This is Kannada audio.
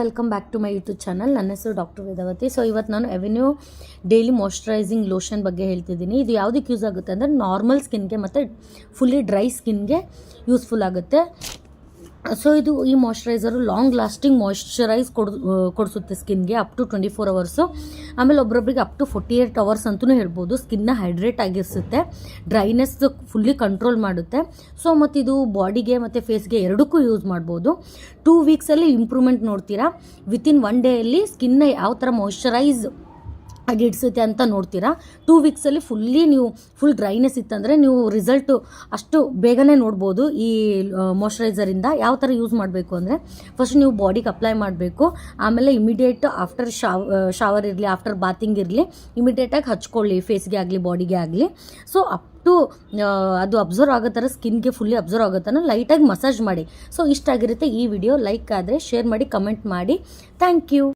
Welcome back to my YouTube channel. ನನ್ನ ಹೆಸರು ಡಾಕ್ಟರ್ ವೇದಾವತಿ. ಸೊ ಇವತ್ತು ನಾನು ಅವೆನ್ಯೂ ಡೈಲಿ ಮಾಯ್ಶ್ಚರೈಸಿಂಗ್ ಲೋಷನ್ ಬಗ್ಗೆ ಹೇಳ್ತಿದ್ದೀನಿ. ಇದು ಯಾವುದಕ್ಕೆ ಯೂಸ್ ಆಗುತ್ತೆ ಅಂದರೆ ನಾರ್ಮಲ್ ಸ್ಕಿನ್ಗೆ ಮತ್ತು ಫುಲ್ಲಿ ಡ್ರೈ ಸ್ಕಿನ್ಗೆ ಯೂಸ್ಫುಲ್ ಆಗುತ್ತೆ. ಸೊ ಇದು ಈ ಮಾಯ್ಶ್ಚರೈಸರು ಲಾಂಗ್ ಲಾಸ್ಟಿಂಗ್ ಮಾಯ್ಶ್ಚರೈಸ್ ಕೊಡಿಸುತ್ತೆ ಸ್ಕಿನ್ಗೆ ಅಪ್ ಟು 24 ಅವರ್ಸು. ಆಮೇಲೆ ಒಬ್ಬೊಬ್ಬರಿಗೆ ಅಪ್ ಟು 48 ಅವರ್ಸ್ ಅಂತಲೂ ಹೇಳ್ಬೋದು. ಸ್ಕಿನ್ನ ಹೈಡ್ರೇಟ್ ಆಗಿರಿಸುತ್ತೆ, ಡ್ರೈನೆಸ್ ಫುಲ್ಲಿ ಕಂಟ್ರೋಲ್ ಮಾಡುತ್ತೆ. ಸೊ ಮತ್ತು ಇದು ಬಾಡಿಗೆ ಮತ್ತು ಫೇಸ್ಗೆ ಎರಡಕ್ಕೂ ಯೂಸ್ ಮಾಡ್ಬೋದು. 2 ವೀಕ್ಸಲ್ಲಿ ಇಂಪ್ರೂವ್ಮೆಂಟ್ ನೋಡ್ತೀರಾ. ವಿತಿನ್ 1 ಡೇಯಲ್ಲಿ ಸ್ಕಿನ್ನ ಯಾವ ಥರ ಮಾಯ್ಶ್ಚರೈಸ್ ಆಗಿ ಇಡಿಸುತ್ತೆ ಅಂತ ನೋಡ್ತೀರಾ. 2 ವೀಕ್ಸಲ್ಲಿ ನೀವು ಫುಲ್ ಡ್ರೈನೆಸ್ ಇತ್ತಂದರೆ ನೀವು ರಿಸಲ್ಟು ಅಷ್ಟು ಬೇಗನೆ ನೋಡ್ಬೋದು ಈ ಮಾಯ್ಶ್ಚರೈಸರಿಂದ. ಯಾವ ಥರ ಯೂಸ್ ಮಾಡಬೇಕು ಅಂದರೆ ಫಸ್ಟ್ ನೀವು ಬಾಡಿಗೆ ಅಪ್ಲೈ ಮಾಡಬೇಕು. ಆಮೇಲೆ ಇಮಿಡಿಯೇಟ್ ಆಫ್ಟರ್ ಶವರ್ ಇರಲಿ, ಆಫ್ಟರ್ ಬಾತಿಂಗ್ ಇರಲಿ, ಇಮಿಡಿಯೇಟಾಗಿ ಹಚ್ಕೊಳ್ಳಿ, ಫೇಸ್ಗೆ ಆಗಲಿ ಬಾಡಿಗೆ ಆಗಲಿ. ಸೊ ಅಪ್ ಟು ಅದು ಅಬ್ಸರ್ವ್ ಆಗೋ ಥರ ಸ್ಕಿನ್ಗೆ ಫುಲ್ಲಿ ಅಬ್ಸರ್ವ್ ಆಗೋ ಥರ ಲೈಟಾಗಿ ಮಸಾಜ್ ಮಾಡಿ. ಸೊ ಇಷ್ಟ ಆಗಿರುತ್ತೆ ಈ ವಿಡಿಯೋ. ಲೈಕ್ ಆದರೆ ಶೇರ್ ಮಾಡಿ, ಕಮೆಂಟ್ ಮಾಡಿ. Thank you.